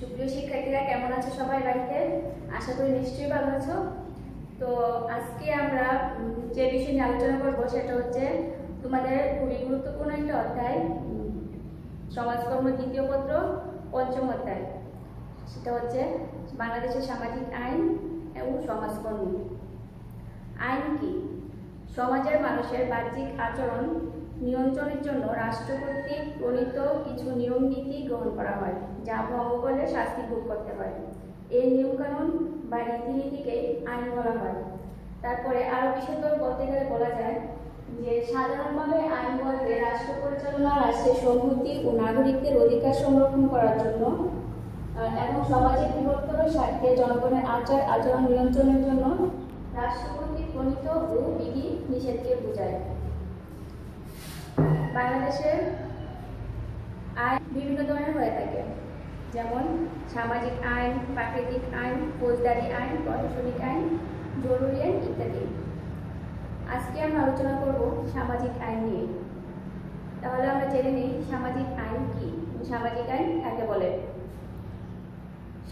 সুপ্রিয় শিক্ষার্থীরা কেমন আছো সবাই বাড়িতে? আশা করি নিশ্চয়ই ভালো আছো। তো আজকে আমরা যে বিষয় নিয়ে আলোচনা করবো সেটা হচ্ছে তোমাদের খুবই গুরুত্বপূর্ণ একটা অধ্যায়, সমাজকর্ম দ্বিতীয় পত্র পঞ্চম অধ্যায়। সেটা হচ্ছে বাংলাদেশের সামাজিক আইন এবং সমাজকর্ম। আইন কি? সমাজের মানুষের বাহ্যিক আচরণ নিয়ন্ত্রণের জন্য রাষ্ট্র কর্তৃক প্রণীত কিছু নিয়ম নীতি গ্রহণ করা হয়, যা ভঙ্গ করলে শাস্তি ভোগ করতে হয়। এই নিয়মকানুন বা রীতিনীতিকে আইন বলা হয়। তারপরে আরো বিশেষত বলতে গেলে বলা যায় যে সাধারণভাবে আইন বলতে রাষ্ট্র পরিচালনা, রাষ্ট্রের সংহতি ও নাগরিকদের অধিকার সংরক্ষণ করার জন্য এবং সমাজের বৃহত্তর স্বার্থে জনগণের আচার আচরণ নিয়ন্ত্রণের জন্য রাষ্ট্র কর্তৃক প্রণীত ও বিধি নিষেধকে বোঝায়। বাংলাদেশের আইন বিভিন্ন ধরনের হয়ে থাকে, যেমন সামাজিক আইন, প্রাকৃতিক আইন, ফৌজদারি আইন, প্রশাসনিক আইন, জরুরি আইন ইত্যাদি। আজকে আমরা আলোচনা করব সামাজিক আইন নিয়ে। তাহলে আমরা জেনে নিই সামাজিক আইন কি, সামাজিক আইন কাকে বলে।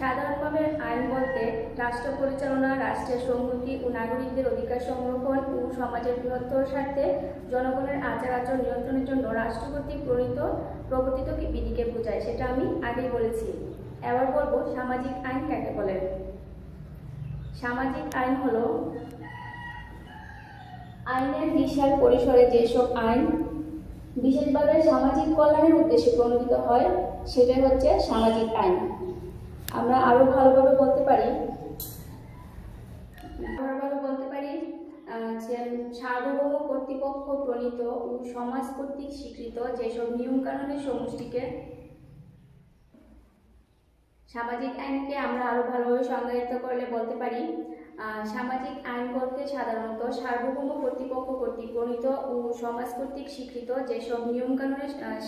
সাধারণভাবে আইন বলতে রাষ্ট্র পরিচালনা, রাষ্ট্রের সংহতি ও নাগরিকদের অধিকার সংরক্ষণ ও সমাজের বৃহত্তর স্বার্থে জনগণের আচার আচরণ নিয়ন্ত্রণের জন্য রাষ্ট্র কর্তৃক প্রবর্তিত বিধিকে বোঝায়। সেটা আমি আগেই বলেছি। এবার বলবো সামাজিক আইন কাকে বলে। সামাজিক আইন হলো আইনের বিশাল পরিসরে যেসব আইন বিশেষভাবে সামাজিক কল্যাণের উদ্দেশ্যে প্রণীত হয় সেটাই হচ্ছে সামাজিক আইন। আমরা আরো ভালোভাবে বলতে পারি যে সার্বভৌম কর্তৃপক্ষ প্রণীত ও সমাজ কর্তৃক স্বীকৃত যেসব নিয়ম কানুনের সমষ্টিকে সামাজিক আইনকে আমরা আরো ভালোভাবে সংজ্ঞায়িত করলে বলতে পারি সামাজিক আইন বলতে সাধারণত সার্বভৌম কর্তৃপক্ষ কর্তৃক প্রণীত ও সমাজ কর্তৃক স্বীকৃত যেসব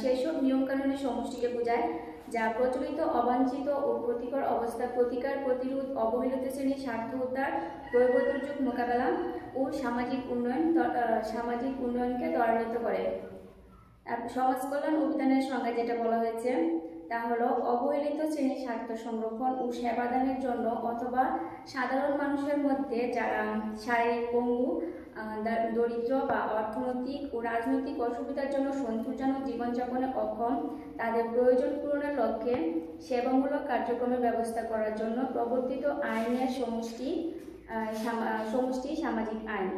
সেসব নিয়ম কানুনের সমষ্টিকে বোঝায়, যা প্রচলিত অবাঞ্ছিত ও ক্ষতিকর অবস্থা প্রতিকার, প্রতিরোধ, অবহেলিত শ্রেণীর স্বার্থ উদ্ধার, জৈব দুর্যোগ মোকাবেলা ও সামাজিক উন্নয়নকে ত্বরান্বিত করে। সমাজ কল্যাণ অভিযানের সংজ্ঞা যেটা বলা হয়েছে তা হলো অবহেলিত শ্রেণীর স্বার্থ সংরক্ষণ ও সেবাদানের জন্য অথবা সাধারণ মানুষের মধ্যে যারা শারীরিক পঙ্গু, দরিদ্র বা অর্থনৈতিক ও রাজনৈতিক অসুবিধার জন্য সন্তোষজনক জীবনযাপনে অক্ষম, তাদের প্রয়োজন পূরণের লক্ষ্যে সেবামূলক কার্যক্রমের ব্যবস্থা করার জন্য প্রবর্তিত আইনের সমষ্টি সামাজিক আইন।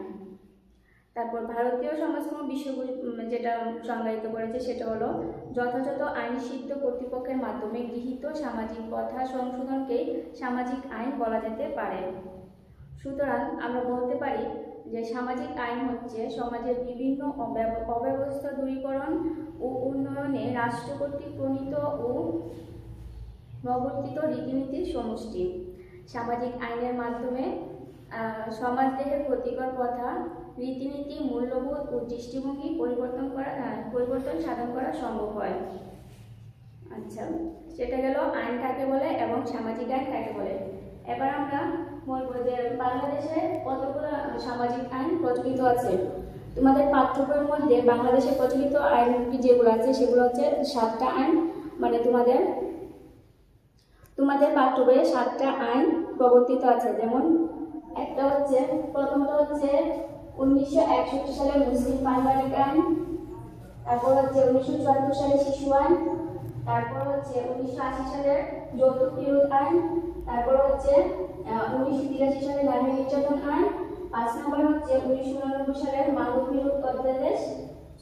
তারপর ভারতীয় সমাজকর্ম বিশ্বগুলি যেটা সংজ্ঞায়িত করেছে সেটা হলো যথাযথ আইন সিদ্ধ কর্তৃপক্ষের মাধ্যমে গৃহীত সামাজিক প্রথা সংশোধনকেই সামাজিক আইন বলা যেতে পারে। সুতরাং আমরা বলতে পারি যে সামাজিক আইন হচ্ছে সমাজের বিভিন্ন অব্যবস্থা দূরীকরণ ও উন্নয়নে রাষ্ট্র কর্তৃক প্রণীত ও প্রবর্তিত রীতিনীতির সমষ্টি। সামাজিক আইনের মাধ্যমে সমাজদেহের ক্ষতিকর প্রথা, রীতিনীতি, মূল্যবোধ ও দৃষ্টিভঙ্গি পরিবর্তন সাধন করা সম্ভব হয়। আচ্ছা, সেটা গেল আইন কাকে বলে এবং সামাজিক আইন কাকে বলে। এবার আমরা বলবো যে বাংলাদেশে কতগুলো সামাজিক আইন প্রচলিত আছে। তোমাদের পাঠ্য বইয়ের মধ্যে বাংলাদেশে প্রচলিত আইন যেগুলো আছে সেগুলো হচ্ছে 7টা আইন। মানে তোমাদের পাঠ্য বইয়ে 7টা আইন প্রবর্তিত আছে। যেমন একটা হচ্ছে, প্রথমটা হচ্ছে 1961 সালে মুসলিম পারিবারিক আইন, তারপর হচ্ছে 1974 সালে শিশু আইন, তারপর হচ্ছে 1980 সালের যৌতুক বিরোধ আইন, তারপর হচ্ছে 1983 সালে নারী নির্যাতন আইন, 5 নম্বরে হচ্ছে 1999 সালের মাদক বিরোধ অধ্যাদেশ,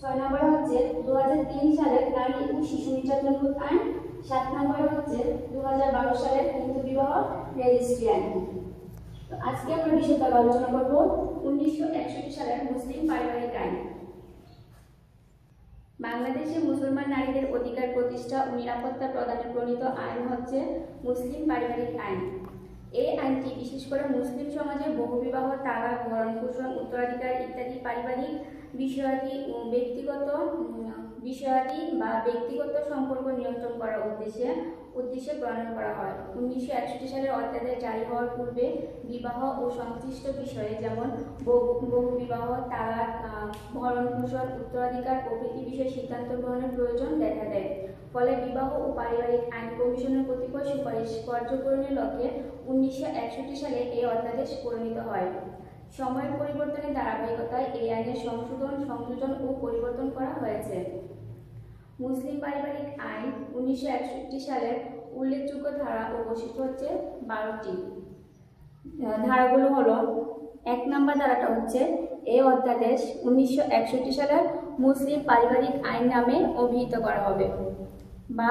6 নম্বরে হচ্ছে 2003 সালের নারী ও শিশু নির্যাতন রোধ আইন, 7 নম্বরে হচ্ছে 2012 সালের হিন্দু বিবাহ রেজিস্ট্রি আইন। তো আজকে আমরা বিশদভাবে আলোচনা করব 1961 সালের মুসলিম পারিবারিক আইন। বাংলাদেশে মুসলমান নারীদের অধিকার প্রতিষ্ঠা ও নিরাপত্তা প্রদানের প্রণীত আইন হচ্ছে মুসলিম পারিবারিক আইন। এই আইনটি বিশেষ করে মুসলিম সমাজে বহুবিবাহ, তালাক, ভরণ-পোষণ, উত্তরাধিকার ইত্যাদি পারিবারিক বিষয়াদি বা ব্যক্তিগত সম্পর্ক নিয়ন্ত্রণ করার উদ্দেশ্যে প্রণয়ন করা হয়। 1961 সালের অধ্যাদেশ জারি হওয়ার পূর্বে বিবাহ ও সংশ্লিষ্ট বিষয়ে যেমন বহুবিবাহ, তালাক, ভরণ-পোষণ, উত্তরাধিকার প্রভৃতি বিষয়ে সিদ্ধান্ত গ্রহণের প্রয়োজন দেখা দেয়। ফলে বিবাহ ও পারিবারিক আইন কমিশনের কতিপয় সুপারিশ কার্যকরণের লক্ষ্যে 1961 সালে এই অধ্যাদেশ প্রণীত হয়। সময়ের পরিবর্তনের ধারাবাহিকতায় এই আইনের সংযোজন ও পরিবর্তন করা হয়েছে। মুসলিম পারিবারিক আইন 1961 সালের উল্লেখযোগ্য ধারা ও বৈশিষ্ট্য হচ্ছে 12টি। ধারাগুলো হলো, 1 নম্বর ধারাটা হচ্ছে, এই অধ্যাদেশ 1961 সালের মুসলিম পারিবারিক আইন নামে অভিহিত করা হবে, বা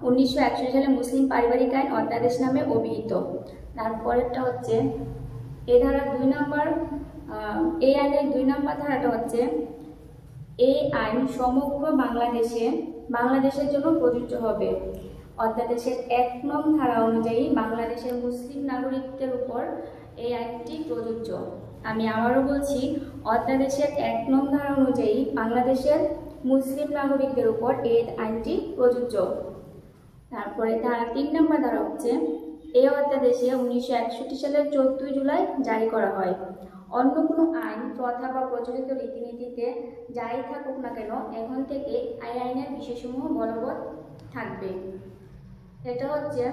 1961 সালে মুসলিম পারিবারিক আইন অধ্যাদেশ নামে অভিহিত। তারপরেরটা হচ্ছে, এই ধারা 2 নম্বর, এই আইনের 2 নম্বর ধারাটা হচ্ছে, এই আইন সমগ্র বাংলাদেশের জন্য প্রযোজ্য হবে। অধ্যাদেশের 1 নং ধারা অনুযায়ী বাংলাদেশের মুসলিম নাগরিকদের উপর এই আইনটি প্রযোজ্য। আমি আবারও বলছি, অধ্যাদেশের 1 নং ধারা অনুযায়ী বাংলাদেশের মুসলিম নাগরিকদের উপর এই আইনটি প্রযোজ্য। তারপরে ধারা 3 নম্বর ধারা হচ্ছে, এই অধ্যাদেশে 1961 সালের 14 জুলাই জারি করা হয়। অন্য কোনো আইন, প্রথা বা প্রচলিত রীতিনীতিতে যাই থাকুক না কেন, এখন থেকে এই আইনের বিষয়সমূহ বলবৎ থাকবে। এটা হচ্ছে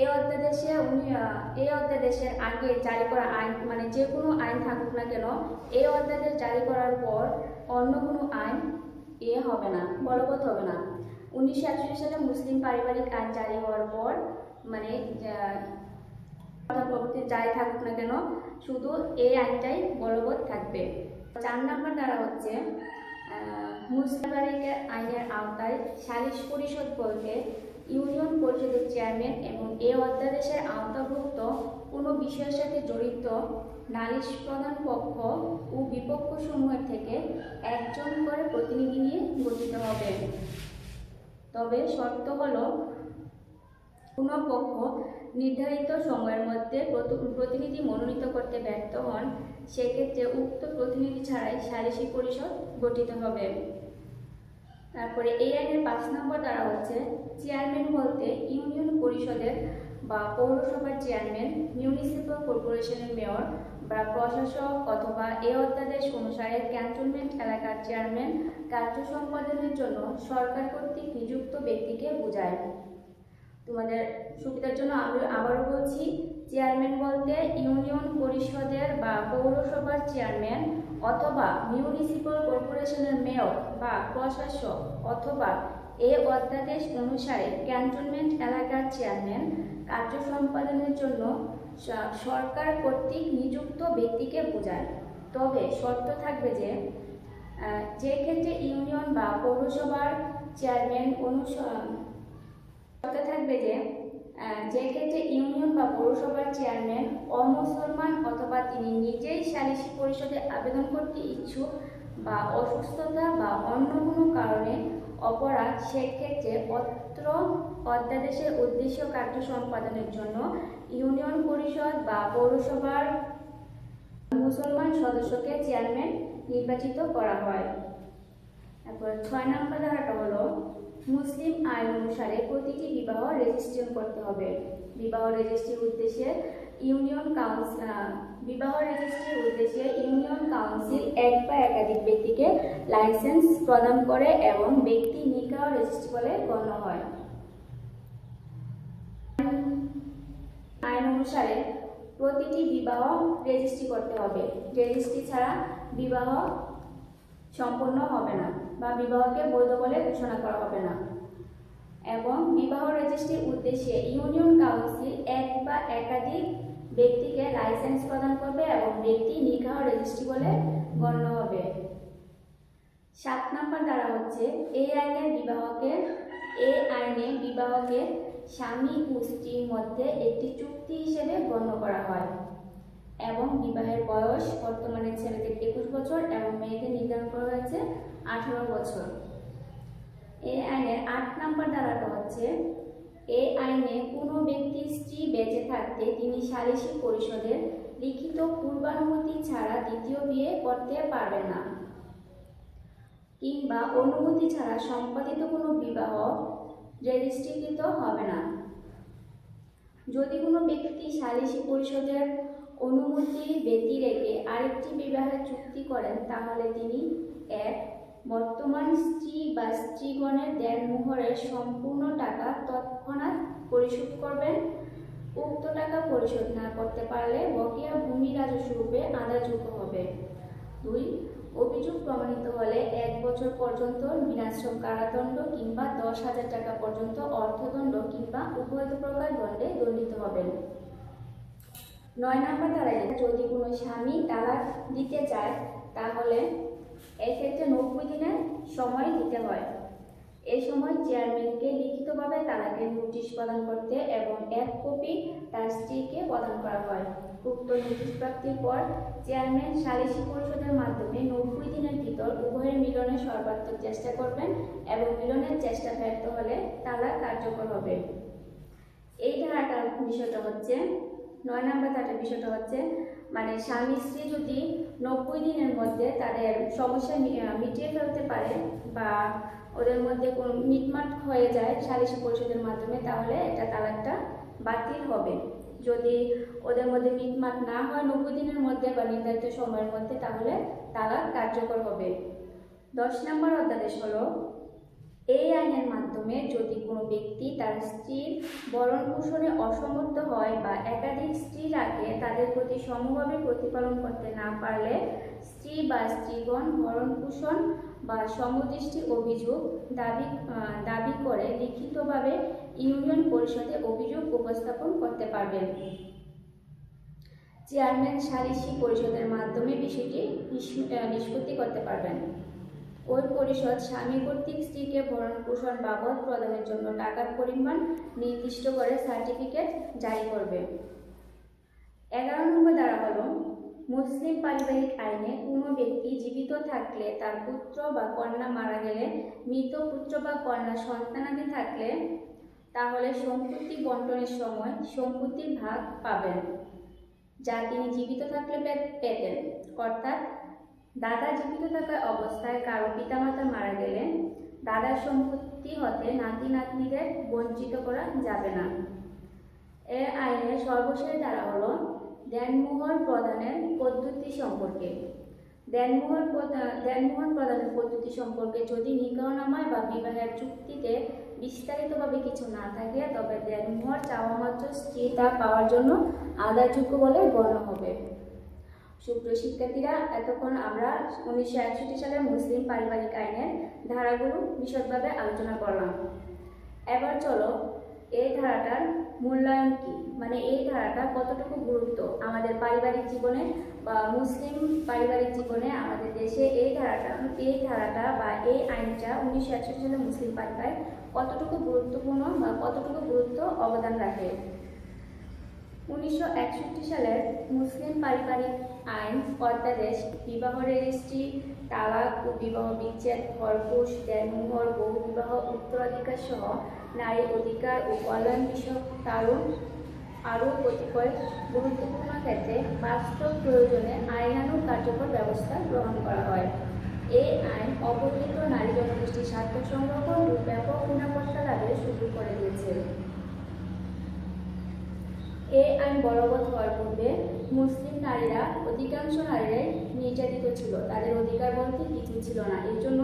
এই অধ্যাদেশের আগে জারি করা আইন, মানে যে কোনো আইন থাকুক না কেন, এই অধ্যাদেশ জারি করার পর অন্য কোনো আইন হবে না, বলবৎ হবে না। 1961 সালে মুসলিম পারিবারিক আইন জারি হওয়ার পর, মানে প্রবৃত্তি যাই থাকুক না কেন, শুধু এই আইনটাই বলবৎ থাকবে। 4 নম্বর ধারা হচ্ছে, মুসলিম পারিবারিক আইনের আওতায় সালিশ পরিষদ বলতে ইউনিয়ন পরিষদের চেয়ারম্যান এবং এই অধ্যাদেশের আওতাভুক্ত কোনো বিষয়ের সাথে জড়িত নালিশ প্রধান পক্ষ ও বিপক্ষ সমূহের থেকে একজন করে প্রতিনিধি নিয়ে গঠিত হবে। তবে শর্ত হলো, কোনো পক্ষ নির্ধারিত সময়ের মধ্যে প্রতিনিধি মনোনীত করতে ব্যর্থ হন, সেক্ষেত্রে উক্ত প্রতিনিধি ছাড়াই সালিসি পরিষদ গঠিত হবে। তারপরে এই আইনের 5 নম্বর ধারা হচ্ছে, চেয়ারম্যান বলতে ইউনিয়ন পরিষদের বা পৌরসভার চেয়ারম্যান, মিউনিসিপ্যাল কর্পোরেশনের মেয়র বা প্রশাসক অথবা এই অধ্যাদেশ অনুসারে ক্যান্টনমেন্ট এলাকার চেয়ারম্যান কার্য সম্পাদনের জন্য সরকার কর্তৃক নিযুক্ত ব্যক্তিকে বোঝায়। তোমাদের সুবিধার জন্য আমি আবারও বলছি, চেয়ারম্যান বলতে ইউনিয়ন পরিষদের বা পৌরসভার চেয়ারম্যান অথবা মিউনিসিপ্যাল কর্পোরেশনের মেয়র বা প্রশাসক অথবা এই অধ্যাদেশ অনুসারে ক্যান্টনমেন্ট এলাকার চেয়ারম্যান কার্য সম্পাদনের জন্য সরকার কর্তৃক নিযুক্ত ব্যক্তিকে বোঝায়। তবে শর্ত থাকবে যে ক্ষেত্রে ইউনিয়ন বা পৌরসভার চেয়ারম্যান যে ক্ষেত্রে ইউনিয়ন বা পৌরসভার চেয়ারম্যান অমুসলমান অথবা তিনি নিজেই সালিসি পরিষদে আবেদন করতে ইচ্ছুক বা অসুস্থতা বা অন্য কোনো কারণে অপরাধ, সেক্ষেত্রে অত্র অধ্যাদেশের উদ্দেশ্য কার্য সম্পাদনের জন্য ইউনিয়ন পরিষদ বা পৌরসভার মুসলমান সদস্যকে চেয়ারম্যান নির্বাচিত করা হয়। তারপর 6 নম্বর ধারাটা হলো, মুসলিম আইন অনুসারে প্রতিটি বিবাহ রেজিস্ট্রেশন করতে হবে। বিবাহ রেজিস্ট্রির উদ্দেশ্যে ইউনিয়ন কাউন্সিল এক বা একাধিক ব্যক্তিকে লাইসেন্স প্রদান করে এবং ব্যক্তি নিকাহ রেজিস্ট্রি বলে গণ্য হয়। আইন অনুসারে প্রতিটি বিবাহ রেজিস্ট্রি করতে হবে। রেজিস্ট্রি ছাড়া বিবাহ সম্পন্ন হবে না বা বিবাহকে বৈধ বলে ঘোষণা করা হবে না। এবং বিবাহ রেজিস্ট্রির উদ্দেশ্যে ইউনিয়ন কাউন্সিল এক বা একাধিক ব্যক্তিকে লাইসেন্স প্রদান করবে এবং ব্যক্তি নিকাহ রেজিস্ট্রি বলে গণ্য হবে। 7 নম্বর ধারা হচ্ছে, এই আইনে বিবাহকে স্বামী ও স্ত্রীর মধ্যে একটি চুক্তি হিসেবে গণ্য করা হয় এবং বিবাহের বয়স বর্তমানে ছেলেদের 21 বছর এবং মেয়েদের নির্ধারণ করা হয়েছে 18 বছর। এই আইনের 8 নম্বর ধারাটা হচ্ছে, এই আইনে কোনো ব্যক্তির স্ত্রী বেঁচে থাকতে তিনি সালিসি পরিষদের লিখিত পূর্বানুমতি ছাড়া দ্বিতীয় বিয়ে করতে পারবেন না, কিংবা অনুমতি ছাড়া সম্পাদিত কোনো বিবাহ রেজিস্ট্রিকৃত হবে না। যদি কোনো ব্যক্তি সালিসি পরিষদের অনুমতি ব্যতি রেখে আরেকটি বিবাহের চুক্তি করেন, তাহলে তিনি 1. বর্তমান স্ত্রী বা স্ত্রীগণের দেনমোহরের সম্পূর্ণ টাকা তৎক্ষণাৎ পরিশোধ করবেন। উক্ত টাকা পরিশোধ না করতে পারলে বকেয়া ভূমি রাজস্ব রূপে আদায়যোগ্য হবে। 2. অভিযোগ প্রমাণিত হলে 1 বছর পর্যন্ত বিনাশ্রম কারাদণ্ড কিংবা 10,000 টাকা পর্যন্ত অর্থদণ্ড কিংবা উভয় প্রকার দণ্ডে দণ্ডিত হবেন। 9 নম্বর ধারায় যদি কোনো স্বামী তালাক দিতে চায় তাহলে এক্ষেত্রে 90 দিনের সময় দিতে হয়। এই সময় চেয়ারম্যানকে লিখিতভাবে তালাকের নোটিশ প্রদান করতে এবং 1 কপি তার স্ত্রীকে প্রদান করা হয়। উক্ত নোটিশ প্রাপ্তির পর চেয়ারম্যান সালিসি পরিষদের মাধ্যমে 90 দিনের ভিতর উভয়ের মিলনের সর্বাত্মক চেষ্টা করবেন এবং মিলনের চেষ্টা ব্যর্থ হলে তালাক কার্যকর হবে। এই ধারাটার বিষয়টা হচ্ছে 9 নম্বর ধারার বিষয়টা হচ্ছে মানে স্বামী স্ত্রী যদি 90 দিনের মধ্যে তাদের সমস্যা মিটিয়ে ফেলতে পারে বা ওদের মধ্যে কোনো মিটমাট হয়ে যায় সালিসি পরিষদের মাধ্যমে, তাহলে এটা তালাকটা বাতিল হবে। যদি ওদের মধ্যে মিটমাট না হয় 90 দিনের মধ্যে বা নির্ধারিত সময়ের মধ্যে, তাহলে তালাক কার্যকর হবে। 10 নম্বর অধ্যাদেশ হলো এই আইনের মাধ্যমে যদি কোনো ব্যক্তি তার স্ত্রীর ভরণ পোষণে অসমর্থ হয় বা একাধিক স্ত্রী রাখে তাদের প্রতি সমভাবে প্রতিপালন করতে না পারলে স্ত্রী বা স্ত্রীগণ ভরণ পোষণ বা সমদৃষ্টি অভিযোগ দাবি করে লিখিতভাবে ইউনিয়ন পরিষদে অভিযোগ উপস্থাপন করতে পারবেন। চেয়ারম্যান সালিসি পরিষদের মাধ্যমে বিষয়টি নিষ্পত্তি করতে পারবেন। ওই পরিষদ স্বামী কর্তৃক স্ত্রীকে ভরণ পোষণ বাবদ প্রদানের জন্য টাকার পরিমাণ নির্দিষ্ট করে সার্টিফিকেট জারি করবে। 11 নম্বর ধারা হলো মুসলিম পারিবারিক আইনে কোনো ব্যক্তি জীবিত থাকলে তার পুত্র বা কন্যা মারা গেলে মৃত পুত্র বা কন্যা সন্তানাদি থাকলে তাহলে সম্পত্তি বন্টনের সময় সম্পত্তির ভাগ পাবেন যা তিনি জীবিত থাকলে পেতেন। অর্থাৎ দাদা জীবিত থাকা অবস্থায় কারো পিতামাতা মারা গেলে দাদার সম্পত্তি হতে নাতি নাতনিদের বঞ্চিত করা যাবে না। এ আইনের সর্বশেষ ধারা হলো দেনমোহর প্রদানের পদ্ধতি সম্পর্কে। দেনমোহর প্রদানের পদ্ধতি সম্পর্কে যদি নিকাহনামায় বা বিবাহের চুক্তিতে বিস্তারিতভাবে কিছু না থাকে তবে দেনমোহর চাওয়া মাত্র স্ত্রী তা পাওয়ার জন্য আদায়যোগ্য বলে গণ্য হবে। সুপ্রিয় শিক্ষার্থীরা, এতক্ষণ আমরা 1961 সালের মুসলিম পারিবারিক আইনের ধারাগুলো বিশদভাবে আলোচনা করলাম। এবার চলো এই ধারাটার মূল্যায়ন কি, মানে এই ধারাটা কতটুকু গুরুত্ব আমাদের পারিবারিক জীবনে বা মুসলিম পারিবারিক জীবনে আমাদের দেশে এই ধারাটা বা এই আইনটা 1961 সালের মুসলিম পারিবারিক কতটুকু গুরুত্বপূর্ণ বা কতটুকু গুরুত্ব অবদান রাখে। 1961 সালের মুসলিম পারিবারিক আইন অধ্যাদেশ বিবাহ রেজিস্ট্রি, তালাক ও বিবাহ বিচ্ছেদ, খরপোশ, দেনমোহর, বহুবিবাহ, উত্তরাধিকার সহ নারী অধিকার ও কল্যাণ বিষয়ক আরও কতিপয় গুরুত্বপূর্ণ ক্ষেত্রে বাস্তব প্রয়োজনে আইনানুগ কার্যকর ব্যবস্থা গ্রহণ করা হয়। এই আইন অবহেলিত নারী জনগোষ্ঠীর স্বার্থ সংরক্ষণ ও ব্যাপক নিরাপত্তা লাভের সুযোগ করে দিয়েছে। এই আইন বলবৎ হওয়ার পূর্বে মুসলিম নারীরা অধিকাংশ নারীরাই নির্যাতিত ছিল, তাদের অধিকার বলতে কিছু ছিল না। এর জন্য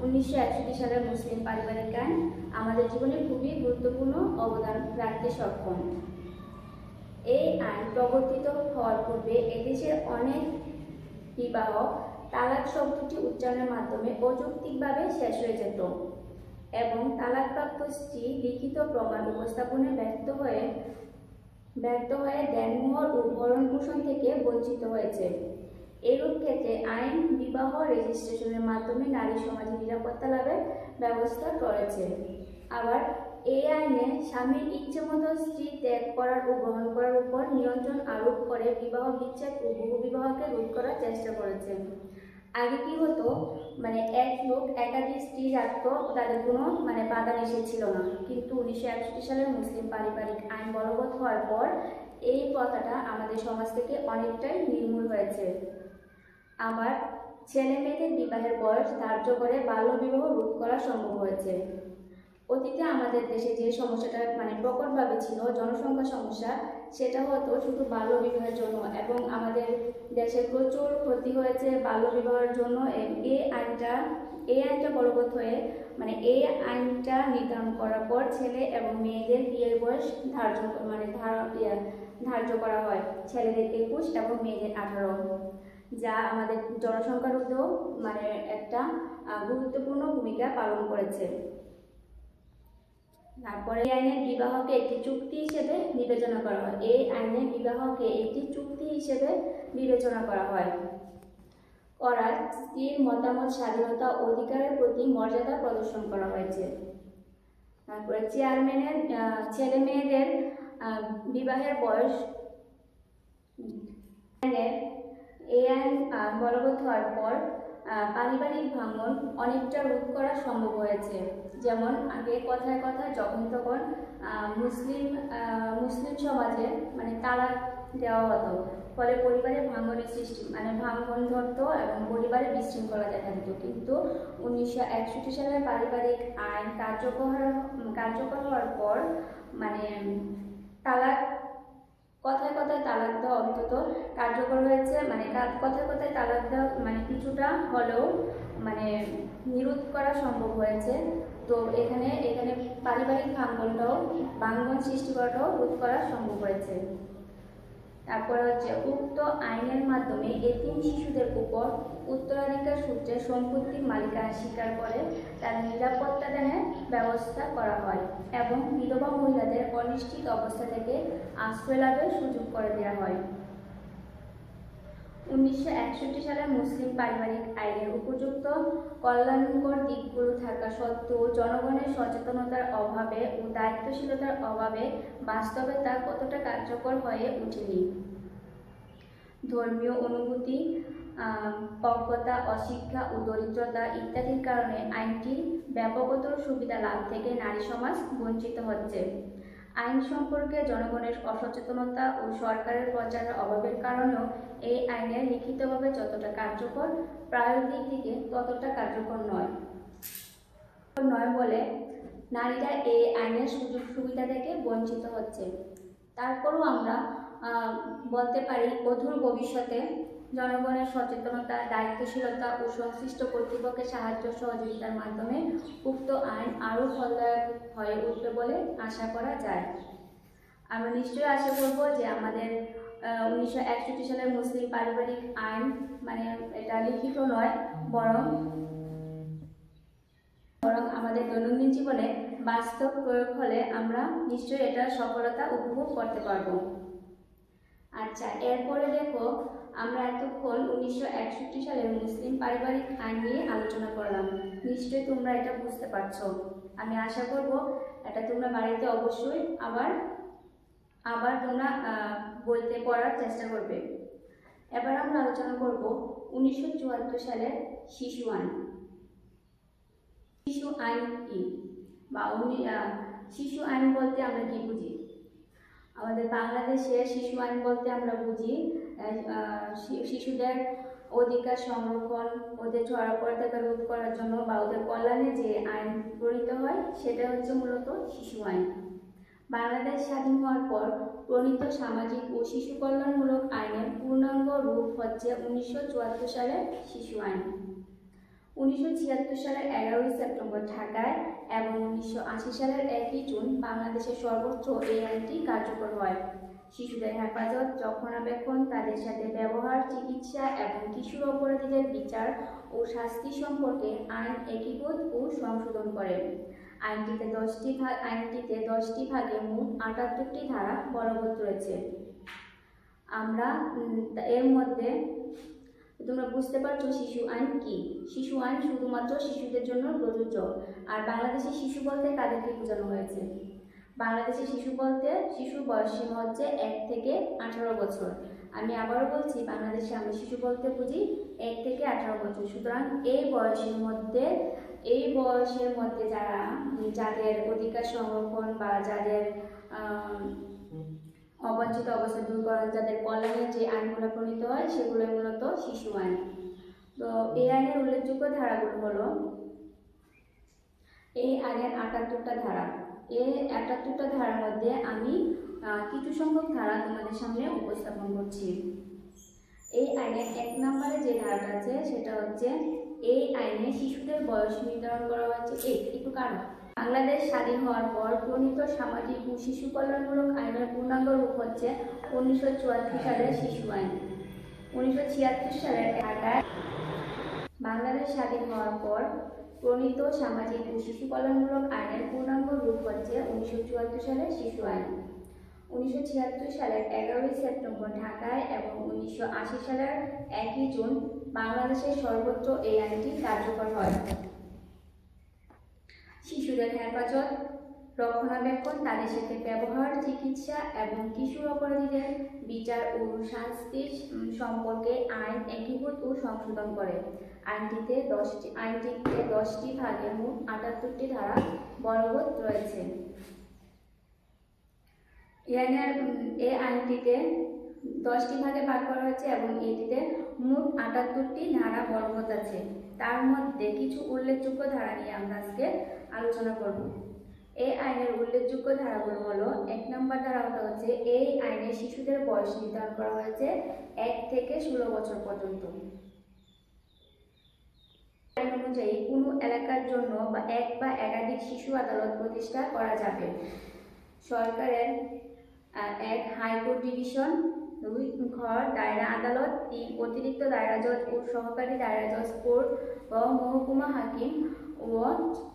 1961 সালের মুসলিম পারিবারিক আইন আমাদের জীবনে খুবই গুরুত্বপূর্ণ অবদান রাখতে সক্ষম। এই আইন প্রবর্তিত হওয়ার পূর্বে এদেশের অনেক বিবাহ তালাক শব্দটি উচ্চারণের মাধ্যমে অযৌক্তিকভাবে শেষ হয়ে যেত এবং তালাকপ্রাপ্ত স্ত্রী লিখিত প্রমাণ উপস্থাপনে ব্যর্থ হয়ে দেনমোহর ও ভরণ পোষণ থেকে বঞ্চিত হয়েছে। এরূপ ক্ষেত্রে আইন বিবাহ রেজিস্ট্রেশনের মাধ্যমে নারী সমাজে নিরাপত্তা লাভের ব্যবস্থা করেছে। আবার এই আইনে স্বামীর ইচ্ছেমতো স্ত্রী ত্যাগ করার ও গ্রহণ করার উপর নিয়ন্ত্রণ আরোপ করে বিবাহ বিচ্ছেদ ও বহুবিবাহকে রোধ করার চেষ্টা করেছে। আগে কি হতো, মানে এক লোক একাধিক স্ত্রী রাখতো, তাদের কোনো বাধা নিষেধ ছিল না, কিন্তু 1961 সালের মুসলিম পারিবারিক আইন বলবৎ হওয়ার পর এই প্রথাটা আমাদের সমাজ থেকে অনেকটাই নির্মূল হয়েছে। আবার ছেলে মেয়েদের বিবাহের বয়স ধার্য করে বাল্যবিবাহ রোধ করা সম্ভব হয়েছে। অতীতে আমাদের দেশে যে সমস্যাটা প্রকটভাবে ছিল জনসংখ্যা সমস্যা, সেটা হতো শুধু বাল্য বিবাহের জন্য, এবং আমাদের দেশে প্রচুর ক্ষতি হয়েছে বাল্য বিবাহের জন্য। এই আইনটা বলবৎ হয়ে এই আইনটা নির্ধারণ করার পর ছেলে এবং মেয়েদের বিয়ের বয়স ধার্য করা হয়, ছেলেদের 21 এবং মেয়েদের 18, যা আমাদের জনসংখ্যা রোধেও একটা গুরুত্বপূর্ণ ভূমিকা পালন করেছে। তারপরে এই আইনের বিবাহকে একটি চুক্তি হিসেবে বিবেচনা করা হয়। এই আইনে বিবাহকে একটি চুক্তি হিসেবে বিবেচনা করা হয়। স্ত্রীর মতামত, স্বাধীনতা, অধিকারের প্রতি মর্যাদা প্রদর্শন করা হয়েছে। তারপরে ছেলে মেয়েদের বিবাহের বয়স, এই আইন বলবৎ হওয়ার পর পারিবারিক ভাঙন অনেকটা রোধ করা সম্ভব হয়েছে। যেমন আগে কথায় কথায় যখন তখন মুসলিম সমাজে তালাক দেওয়া হতো, ফলে পরিবারে ভাঙনের সৃষ্টি ভাঙন ধরতো এবং পরিবারে বিশৃঙ্খলা দেখা দিত। কিন্তু 1961 সালের পারিবারিক আইন কার্যকর হওয়ার পর তালাক কথায় কথায় তালাক দেওয়া অন্তত কার্যকর হয়েছে। কথায় কথায় তালাক দেওয়া কিছুটা হলেও নিরোধ করা সম্ভব হয়েছে। তো এখানে পারিবারিক ভাঙ্গন সৃষ্টি করাটাও রোধ করা সম্ভব হয়েছে। তারপরে হচ্ছে উক্ত আইনের মাধ্যমে এতিম শিশুদের উপর উত্তরাধিকার সূত্রে সম্পত্তির মালিকানা স্বীকার করে তার নিরাপত্তা দানের ব্যবস্থা করা হয় এবং বিধবা মহিলাদের অনিশ্চিত অবস্থা থেকে আশ্রয় লাভের সুযোগ করে দেওয়া হয়। 1961 সালের মুসলিম পারিবারিক আইনের উপযুক্ত কল্যাণকর দিকগুলো থাকা সত্ত্বেও জনগণের সচেতনতার অভাবে ও দায়িত্বশীলতার অভাবে বাস্তবে তা কতটা কার্যকর হয়ে ওঠেনি। ধর্মীয় অনুভূতি, অজ্ঞতা, অশিক্ষা ও দরিদ্রতা ইত্যাদির কারণে আইনটি ব্যাপকতর সুবিধা লাভ থেকে নারী সমাজ বঞ্চিত হচ্ছে। আইন সম্পর্কে জনগণের অসচেতনতা ও সরকারের প্রচারের অভাবের কারণেও এই আইনের লিখিতভাবে যতটা কার্যকর, প্রায়োগিক দিকে ততটা কার্যকর নয় বলে নারীরা এই আইনের সুযোগ সুবিধা থেকে বঞ্চিত হচ্ছে। তারপরও আমরা বলতে পারি অদূর ভবিষ্যতে জনগণের সচেতনতা, দায়িত্বশীলতা ও সংশ্লিষ্ট কর্তৃপক্ষের সাহায্য সহযোগিতার মাধ্যমে উক্ত আইন আরও ফলদায়ক হয়ে উঠবে বলে আশা করা যায়। আমরা নিশ্চয়ই আশা করব যে আমাদের 1961 সালের মুসলিম পারিবারিক আইন এটা লিখিত নয়, বরং আমাদের দৈনন্দিন জীবনে বাস্তব প্রয়োগ হলে আমরা নিশ্চয়ই এটার সফলতা উপভোগ করতে পারবো। আচ্ছা, এরপরে দেখো আমরা এতক্ষণ 1961 সালের মুসলিম পারিবারিক আইন নিয়ে আলোচনা করলাম। নিশ্চয়ই তোমরা এটা বুঝতে পারছো। আমি আশা করব এটা তোমরা বাড়িতে অবশ্যই আবার তোমরা বইতে পড়ার চেষ্টা করবে। এবার আমরা আলোচনা করব 1974 সালের শিশু আইন। শিশু আইন কি, বা শিশু আইন বলতে আমরা কি বুঝি? আমাদের বাংলাদেশের শিশু আইন বলতে আমরা বুঝি শিশুদের অধিকার সংরক্ষণ, ওদের ছড়াপড়া রোধ করার জন্য বা ওদের কল্যাণে যে আইন প্রণীত হয় সেটা হচ্ছে মূলত শিশু আইন। বাংলাদেশ স্বাধীন হওয়ার পর প্রণীত সামাজিক ও শিশু কল্যাণমূলক আইনের পূর্ণাঙ্গ রূপ হচ্ছে 1974 সালের শিশু আইন। 1976 সালের 11 সেপ্টেম্বর ঢাকায় এবং 1980 সালের 1 জুন বাংলাদেশের সর্বোচ্চ এই আইনটি কার্যকর হয়। শিশুদের হেফাজত, রক্ষণাবেক্ষণ, তাদের সাথে ব্যবহার, চিকিৎসা এবং কিশোর অপরাধীদের বিচার ও শাস্তি সম্পর্কে আইন একীভূত ও সংশোধন করে। আইনটিতে 10টি ভাগে মোট 78টি ধারা বলবৎ রয়েছে। আমরা এর মধ্যে তোমরা বুঝতে পারছো শিশু আইন কি। শিশু আইন শুধুমাত্র শিশুদের জন্য প্রযোজ্য। আর বাংলাদেশে শিশু বলতে কাদেরকে বোঝানো হয়েছে? বাংলাদেশে শিশু বলতে শিশুর বয়সসীমা হচ্ছে 1 থেকে 18 বছর। আমি আবারও বলছি, বাংলাদেশে আমরা শিশু বলতে বুঝি 1 থেকে 18 বছর। সুতরাং এই বয়সের মধ্যে যাদের অধিকার সংরক্ষণ বা যাদের অবাঞ্ছিত অবস্থা দূরকরণ, যাদের কল্যাণে যে আইনগুলো প্রণীত হয় সেগুলো মূলত শিশু আইন। তো এই আইনের উল্লেখযোগ্য ধারাগুলো হলো এই আইনের ৭৮টা ধারা। এই ৭৮টা ধারার মধ্যে আমি কিছু সংখ্যক ধারা তোমাদের সামনে উপস্থাপন করছি। এই আইনের ১ নম্বরে যে ধারাটা আছে সেটা হচ্ছে, এই আইনে শিশুদের বয়স নির্ধারণ করা হয়েছে একটু কারণ। বাংলাদেশ স্বাধীন হওয়ার পর প্রণীত সামাজিক ও শিশু কল্যাণমূলক আইনের পূর্ণাঙ্গ রূপ হচ্ছে ১৯৭৪ সালের শিশু আইন। ১৯৭৬ সালের ঢাকায় বাংলাদেশ স্বাধীন হওয়ার পর প্রণীত সামাজিক ও শিশু কল্যাণমূলক আইনের পূর্ণাঙ্গ রূপ হচ্ছে ১৯৭৪ সালের শিশু আইন। ১৯৭৬ সালের ১১ই সেপ্টেম্বর ঢাকায় এবং ১৯৮০ সালের ১ জুন বাংলাদেশের সর্বত্র এই আইনটি কার্যকর হয়। শিশুদের হেফাজত, রক্ষণাবেক্ষণ, তাদের সাথে ব্যবহার, চিকিৎসা এবং কিশোর অপরাধীদের বিচার ও শাস্তি সম্পর্কে আইন একীভূত ও সংশোধন করে। আইনটিতে 10টি ভাগে মোট ৭৮টি ধারা বলবৎ রয়েছে। এই আইনটিতে 10টি ভাগে ভাগ করা হয়েছে এবং এটিতে মোট ৭৮টি ধারা বলবৎ আছে। তার মধ্যে কিছু উল্লেখযোগ্য ধারা নিয়ে আমরা আজকে আলোচনা করব। এই আইনের উল্লেখযোগ্য ধারাগুলো হলো, ১ নম্বর ধারাটা হচ্ছে, এই আইনে শিশুদের বয়স নির্ধারণ করা হয়েছে ১ থেকে ১৬ বছর পর্যন্ত। আইন অনুযায়ী কোনো এলাকার জন্য এক বা একাধিক শিশু আদালত প্রতিষ্ঠা করা যাবে। সরকারের ১ হাইকোর্ট ডিভিশন, ২ ঘর দায়রা আদালত, ৩ অতিরিক্ত দায়রা জজ ও সহকারী দায়রা জজ কোর্ট ও মহকুমা হাকিম ও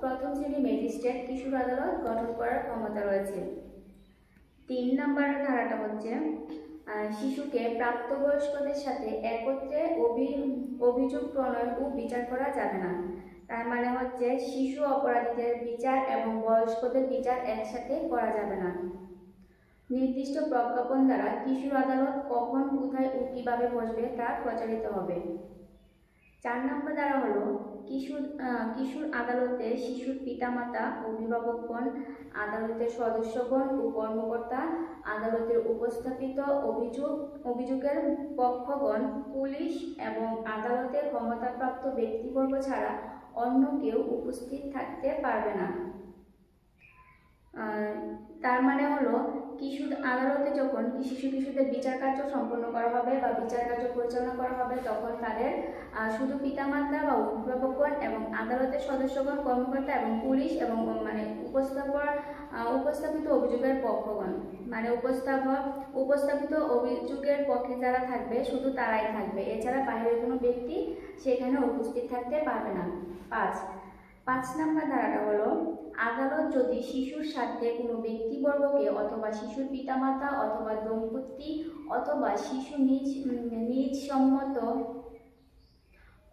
প্রথম শ্রেণী ম্যাজিস্ট্রেট কিশোর আদালত গঠন করার ক্ষমতা রয়েছে। ৩ নম্বর ধারাটা হচ্ছে, শিশুকে প্রাপ্তবয়স্কদের সাথে একত্রে অভিযোগ প্রণয়ন ও বিচার করা যাবে না। তার মানে হচ্ছে, শিশু অপরাধীদের বিচার এবং বয়স্কদের বিচার একসাথে করা যাবে না। নির্দিষ্ট প্রজ্ঞাপন দ্বারা কিশোর আদালত কখন, কোথায় ও কিভাবে বসবে তা প্রচারিত হবে। ৪ নম্বর ধারা হলো, কিশোর আদালতে শিশুর পিতামাতা, অভিভাবকগণ, আদালতের সদস্যগণ ও কর্মকর্তা, আদালতের উপস্থাপিত অভিযোগের পক্ষগণ, পুলিশ এবং আদালতের ক্ষমতাপ্রাপ্ত ব্যক্তিবর্গ ছাড়া অন্য কেউ উপস্থিত থাকতে পারবে না। তার মানে হলো, কিশোর আদালতে যখন কিশোরদের বিচার কার্য সম্পন্ন করা হবে বা বিচার কার্য পরিচালনা করা হবে, তখন তাদের শুধু পিতামাতা বা অভিভাবকগণ এবং আদালতের সদস্যগণ, কর্মকর্তা এবং পুলিশ এবং উপস্থাপিত অভিযোগের পক্ষগণ, মানে উপস্থাপিত অভিযোগের পক্ষে যারা থাকবে শুধু তারাই থাকবে, এছাড়া বাইরের কোনো ব্যক্তি সেখানে উপস্থিত থাকতে পারবে না। ৫ নম্বর ধারাটা হলো, আদালত যদি শিশুর সাথে কোনো ব্যক্তিবর্গকে অথবা শিশুর পিতামাতা অথবা দম্পতি অথবা শিশু নিজ সম্মত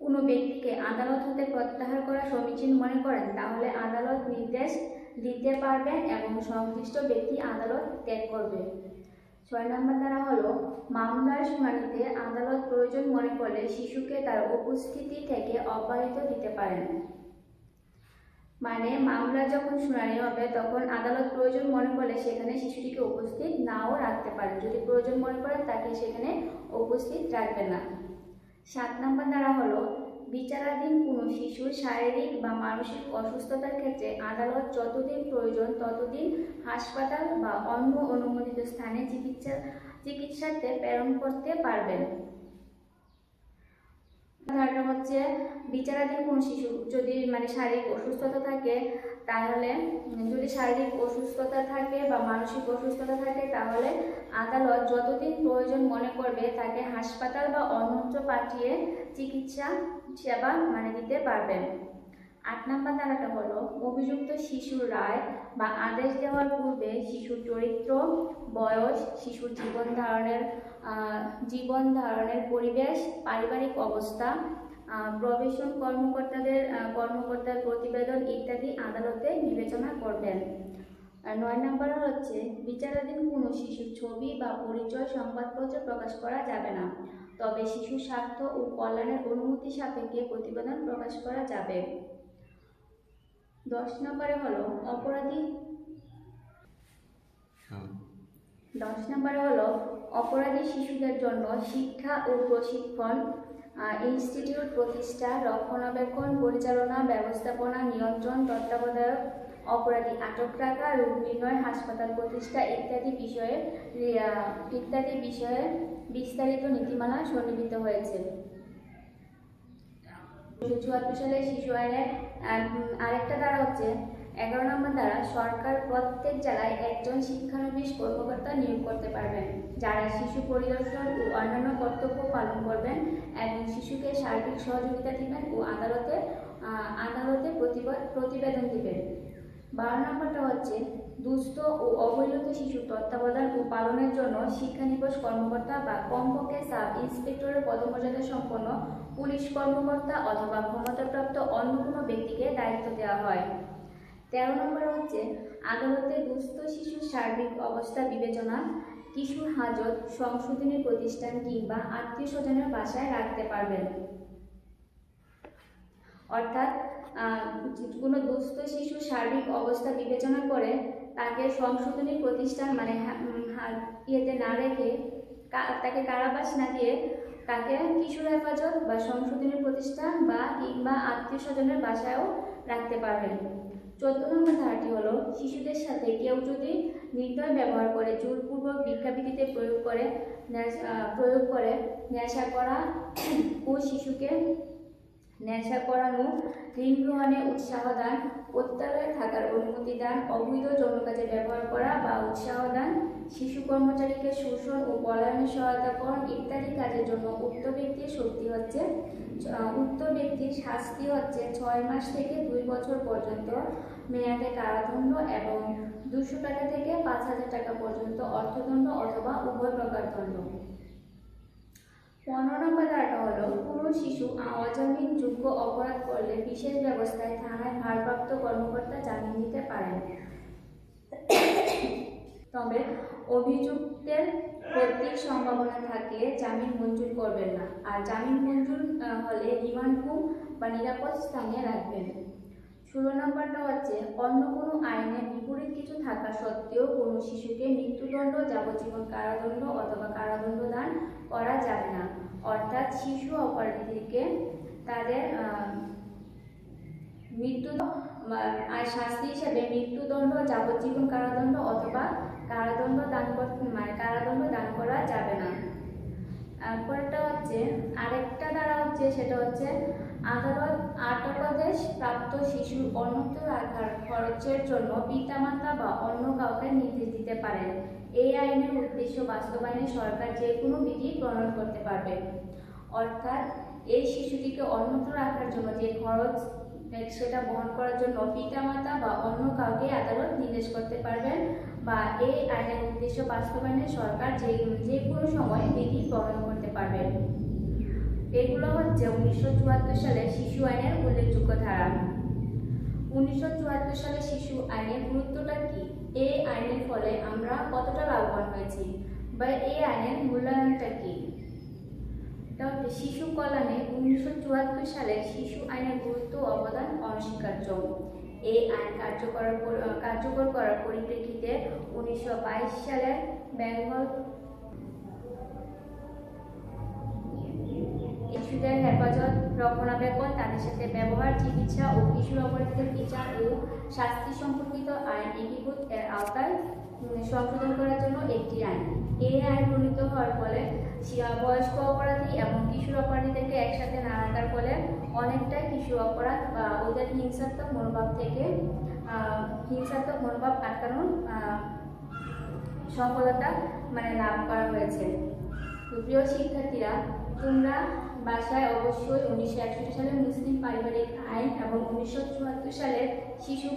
কোনো ব্যক্তিকে আদালত হতে প্রত্যাহার করা সমীচীন মনে করেন, তাহলে আদালত নির্দেশ দিতে পারবেন এবং সংশ্লিষ্ট ব্যক্তি আদালত ত্যাগ করবে। ৬ নম্বর ধারা হলো, মামলার শুনানিতে আদালত প্রয়োজন মনে করলে শিশুকে তার উপস্থিতি থেকে অব্যাহতি দিতে পারেন। মানে মামলা যখন শুনানি হবে তখন আদালত প্রয়োজন মনে করলে সেখানে শিশুটিকে উপস্থিত নাও রাখতে পারেন। যদি প্রয়োজন মনে করেন তাকে সেখানে উপস্থিত রাখবে না। ৭ নম্বর ধারা হলো, বিচারাধীন কোনো শিশুর শারীরিক বা মানসিক অসুস্থতার ক্ষেত্রে আদালত যতদিন প্রয়োজন ততদিন হাসপাতাল বা অন্য অনুমোদিত স্থানে চিকিৎসাতে প্রেরণ করতে পারবেন। ধারাটা হচ্ছে, বিচারাধীন কোনো শিশু যদি শারীরিক অসুস্থতা থাকে, তাহলে যদি শারীরিক অসুস্থতা থাকে বা মানসিক অসুস্থতা থাকে, তাহলে আদালত যতদিন প্রয়োজন মনে করবে তাকে হাসপাতাল বা অন্যত্র পাঠিয়ে চিকিৎসা সেবা দিতে পারবেন। ৮ নম্বর ধারাটা হলো, অভিযুক্ত শিশুর রায় বা আদেশ দেওয়ার পূর্বে শিশুর চরিত্র, বয়স, শিশুর জীবন ধারণের পরিবেশ, পারিবারিক অবস্থা, প্রবেশন কর্মকর্তার প্রতিবেদন ইত্যাদি আদালতে বিবেচনা করবেন। ৯ নম্বর হচ্ছে, বিচারাধীন কোনো শিশুর ছবি বা পরিচয় সংবাদপত্রে প্রকাশ করা যাবে না, তবে শিশুর স্বার্থ ও কল্যাণের অনুমতি সাপেক্ষে প্রতিবেদন প্রকাশ করা যাবে। ১০ নম্বরে হলো, অপরাধী শিশুদের জন্য শিক্ষা ও প্রশিক্ষণ ইনস্টিটিউট প্রতিষ্ঠা, রক্ষণাবেক্ষণ, পরিচালনা, ব্যবস্থাপনা, নিয়ন্ত্রণ, তত্ত্বাবধায়ক, অপরাধী আটক রাখা, রোগ নির্ণয়, হাসপাতাল প্রতিষ্ঠা ইত্যাদি বিষয়ে বিস্তারিত নীতিমালা সন্নিবেশিত হয়েছে। 1974 সালে শিশু আইনের আরেকটা ধারা হচ্ছে 11 নম্বর ধারা, সরকার প্রত্যেক জেলায় একজন শিক্ষানবিশ কর্মকর্তা নিয়োগ করতে পারবেন, যারা শিশু পরিদর্শন ও অন্যান্য কর্তব্য পালন করবেন এবং শিশুকে সার্বিক সহযোগিতা দিবেন ও আদালতে প্রতিবেদন দিবেন। 12 নম্বরটা হচ্ছে দুস্থ ও অবহেলিত শিশুর তত্ত্বাবধান ও পালনের জন্য শিক্ষানিবাস কর্মকর্তা বা কমপক্ষে সাব ইন্সপেক্টরের পদমর্যাদা সম্পন্ন পুলিশ কর্মকর্তা অথবা ক্ষমতাপ্রাপ্ত অন্য কোনো ব্যক্তিকে দায়িত্ব দেওয়া হয়। 13 নম্বর হচ্ছে আদালতে দুস্থ শিশুর সার্বিক অবস্থা বিবেচনা কিশোর হাজত সংশোধনী প্রতিষ্ঠান কিংবা আত্মীয় স্বজনের বাসায় রাখতে পারবেন। অর্থাৎ কোনো দুস্থ শিশুর সার্বিক অবস্থা বিবেচনা করে তাকে সংশোধনী প্রতিষ্ঠান মানে ইয়েতে না রেখে তাকে কারাবাস না দিয়ে তাকে কিশোর হেফাজত বা সংশোধনী প্রতিষ্ঠান বা কিংবা আত্মীয় স্বজনের বাসায়ও রাখতে পারবেন। 14 নম্বর ধারাটি হলো শিশুদের সাথে কেউ যদি নির্দয় ব্যবহার করে জোরপূর্বক ভিক্ষাবৃত্তিতে প্রয়োগ করে নেশা করা ও শিশুকে নেশা করানো, ঋণ গ্রহণে উৎসাহ দান, প্রত্যালয়ে থাকার অনুমতি দান, অবৈধ যৌন কাজে ব্যবহার করা বা উৎসাহ দান, শিশু কর্মচারীকে শোষণ ও পলায়নে সহায়তা করণ ইত্যাদি কাজের জন্য উক্ত ব্যক্তির শাস্তি হচ্ছে 6 মাস থেকে 2 বছর পর্যন্ত মেয়াদে কারাদণ্ড এবং 200 টাকা থেকে 5,000 টাকা পর্যন্ত অর্থদণ্ড অথবা উভয় প্রকার দণ্ড। 15 নম্বর ধারাটা হলো কোনো শিশু অজামিনযোগ্য অপরাধ করলে বিশেষ ব্যবস্থায় থানায় ভারপ্রাপ্ত কর্মকর্তা জামিন দিতে পারেন, তবে অভিযুক্তের কর্তৃক সম্ভাবনা থাকলে জামিন মঞ্জুর করবেন না, আর জামিন মঞ্জুর হলে রিমান্ড হোম বা নিরাপদ স্থানে রাখবেন। 16 নম্বরটা হচ্ছে অন্য কোনো আইনের বিপরীত কিছু থাকা সত্ত্বেও কোনো শিশুকে মৃত্যুদণ্ড, যাবজ্জীবন কারাদণ্ড অথবা কারাদণ্ড দান করা যাবে না। অর্থাৎ শিশু অপরাধীদেরকে তাদের শাস্তি হিসেবে মৃত্যুদণ্ড, যাবজ্জীবন কারাদণ্ড অথবা কারাদণ্ড দান করা যাবে না। পরেরটা হচ্ছে আরেকটা ধারা হচ্ছে সেটা হচ্ছে আদালত আটকাদেশ প্রাপ্ত শিশুর অন্যত্র রাখার খরচের জন্য পিতামাতা বা অন্য কাউকে নির্দেশ দিতে পারেন। এই আইনের উদ্দেশ্য বাস্তবায়নে সরকার যে কোনো বিধি প্রণয়ন করতে পারবে। অর্থাৎ এই শিশুটিকে অন্যত্র রাখার জন্য যে খরচ সেটা বহন করার জন্য পিতামাতা বা অন্য কাউকে আদালত নির্দেশ করতে পারবেন, বা এই আইনের উদ্দেশ্য বাস্তবায়নে সরকার যে কোনো সময় বিধি প্রণয়ন করতে পারবেন। এগুলো হচ্ছে 1974 সালে শিশু আইনের উল্লেখযোগ্য ধারা। 1974 সালে শিশু আইনের গুরুত্বটা কি, এই আইনের ফলে আমরা কতটা লাভবান হয়েছি, বা এই আইনের মূল্যায়নটা কি। শিশু কল্যাণে 1974 সালে শিশু আইনের গুরুত্ব অবদান অনস্বীকার্য। এই আইন কার্যকর করার পরিপ্রেক্ষিতে 1922 সালে বেঙ্গল শিশুদের হেফাজত, রক্ষণাবেক্ষণ, তাদের সাথে ব্যবহার, চিকিৎসা ও কিশোর অপরাধীদের বিচার ও শাস্তি সম্পর্কিত আইন একীভূত এর আওতায় সংশোধন করার জন্য একটি আইন। এই আইন প্রণীত হওয়ার ফলে বয়স্ক অপরাধী এবং কিশোর অপরাধীদেরকে একসাথে না রাখার ফলে অনেকটাই কিশোর অপরাধ বা ওদের হিংসাত্মক মনোভাব আটকানোর সফলতা লাভ করা হয়েছে। প্রিয় শিক্ষার্থীরা, তোমরা বাসায় অবশ্যই 1961 সালের মুসলিম পারিবারিক আইন এবং 1974 সালের শিশু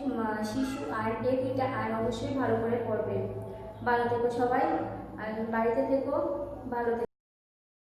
আইন, এই দুইটা আইন অবশ্যই ভালো করে পড়বে। ভালো থেকো সবাই, বাড়িতে থেকো, ভালো থেকো।